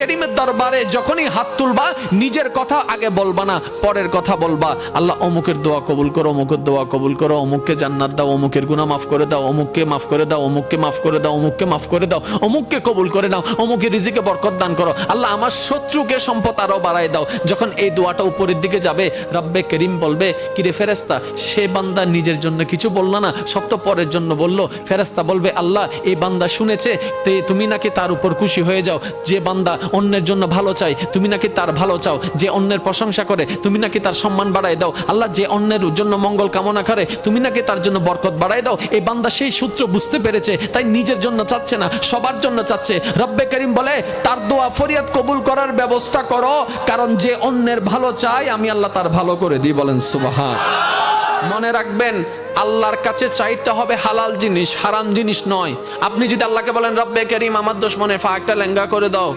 করিমের দরবারে যখনই হাত তুলবা নিজের কথা আগে বলবা না, পরের কথা বলবা। আল্লাহ অমুকের দোয়া কবুল করো, অমুকের দোয়া কবুল করো, অমুককে জান্নাত দাও, অমুকের গুনাহ মাফ করে দাও, অমুককে মাফ করে দাও, অমুককে মাফ করে দাও, অমুককে মাফ করে দাও, অমুককে কবুল করে নাও, অমুকের রিজিকে বরকত দান করো। আল্লাহ আমার শত্রুকে সম্পদ আরো বাড়ায় দাও। যখন এই দোয়াটা উপরের দিকে যাবে, রব্বে করিম বলবে, কিরে ফেরেশতা, সে বান্দা নিজের জন্য কিছু বললো না, সব তো পরের জন্য বললো। ফেরেশতা বলবে, আল্লাহ এই বান্দা শুনেছে, তুমি নাকি তার উপর খুশি হয়ে যাও। যে বান্দা অন্যের জন্য ভালো চাই, তুমি নাকি তার ভালো চাও। যে অন্যের প্রশংসা করে, তুমি নাকি তার সম্মান বাড়ায় দাও। আল্লাহ যে অন্যের জন্য মঙ্গল কামনা করে, তুমি নাকি তার জন্য বরকত বাড়ায় দাও। এই বান্দা সেই সূত্র বুঝতে পেরেছে, তাই নিজের জন্য চাচ্ছে না, সবার জন্য চাচ্ছে। রব্বে করিম বলে, তার দোয়া ফরিয়াদ কবুল করার ব্যবস্থা করো, কারণ যে অন্যের ভালো চায় আমি আল্লাহ তার ভালো করে দিই। বলেন সুবহান। মনে রাখবেন, আল্লাহর কাছে চাইতে হবে হালাল জিনিস, হারাম জিনিস নয়। আপনি যদি আল্লাহকে বলেন, রব্বে করিম আমার দুশমনের ফাঁকটা লেঙ্গা করে দাও,